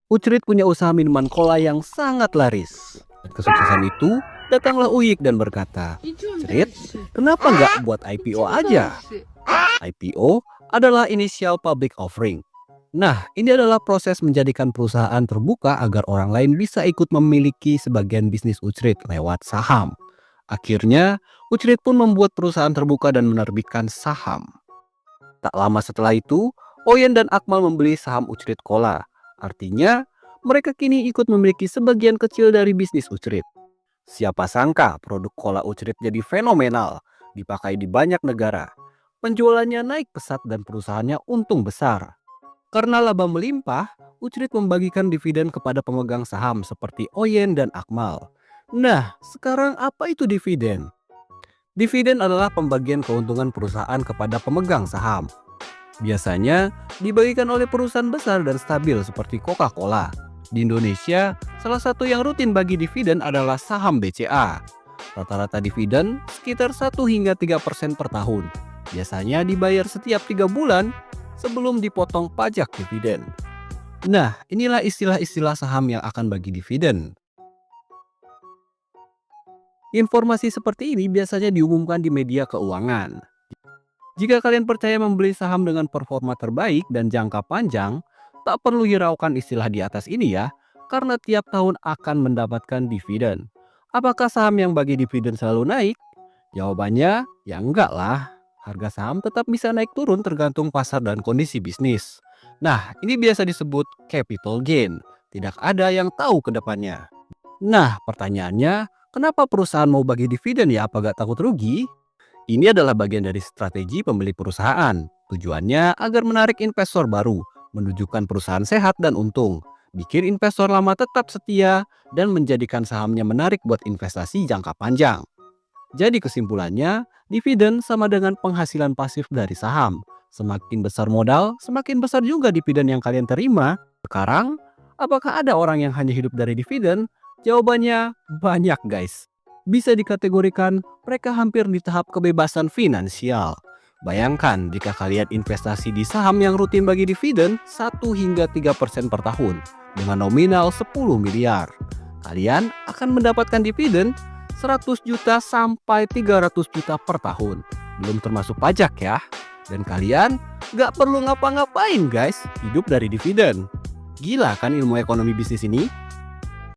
Ucrit punya usaha minuman cola yang sangat laris. Dan kesuksesan itu, datanglah Uyik dan berkata, "Crit, kenapa nggak buat IPO aja?" IPO adalah Initial Public Offering. Nah, ini adalah proses menjadikan perusahaan terbuka agar orang lain bisa ikut memiliki sebagian bisnis Ucrit lewat saham. Akhirnya, Ucrit pun membuat perusahaan terbuka dan menerbitkan saham. Tak lama setelah itu, Oyen dan Akmal membeli saham Ucrit Cola. Artinya, mereka kini ikut memiliki sebagian kecil dari bisnis Ucrit. Siapa sangka produk cola Ucrit jadi fenomenal, dipakai di banyak negara. Penjualannya naik pesat dan perusahaannya untung besar. Karena laba melimpah, Ucrit membagikan dividen kepada pemegang saham seperti Oyen dan Akmal. Nah, sekarang apa itu dividen? Dividen adalah pembagian keuntungan perusahaan kepada pemegang saham. Biasanya dibagikan oleh perusahaan besar dan stabil seperti Coca-Cola. Di Indonesia, salah satu yang rutin bagi dividen adalah saham BCA. Rata-rata dividen sekitar 1 hingga 3% per tahun. Biasanya dibayar setiap 3 bulan sebelum dipotong pajak dividen. Nah, inilah istilah-istilah saham yang akan bagi dividen. Informasi seperti ini biasanya diumumkan di media keuangan. Jika kalian percaya membeli saham dengan performa terbaik dan jangka panjang, tak perlu hiraukan istilah di atas ini ya, karena tiap tahun akan mendapatkan dividen. Apakah saham yang bagi dividen selalu naik? Jawabannya, ya enggak lah. Harga saham tetap bisa naik turun tergantung pasar dan kondisi bisnis. Nah, ini biasa disebut capital gain. Tidak ada yang tahu ke depannya. Nah, pertanyaannya, kenapa perusahaan mau bagi dividen ya? Apa gak takut rugi? Ini adalah bagian dari strategi pemilik perusahaan. Tujuannya agar menarik investor baru, menunjukkan perusahaan sehat dan untung, bikin investor lama tetap setia, dan menjadikan sahamnya menarik buat investasi jangka panjang. Jadi kesimpulannya, dividen sama dengan penghasilan pasif dari saham. Semakin besar modal, semakin besar juga dividen yang kalian terima. Sekarang, apakah ada orang yang hanya hidup dari dividen? Jawabannya banyak guys. Bisa dikategorikan mereka hampir di tahap kebebasan finansial. Bayangkan jika kalian investasi di saham yang rutin bagi dividen 1 hingga 3% per tahun dengan nominal 10 miliar. Kalian akan mendapatkan dividen 100 juta sampai 300 juta per tahun. Belum termasuk pajak ya. Dan kalian gak perlu ngapa-ngapain guys, hidup dari dividen. Gila kan ilmu ekonomi bisnis ini?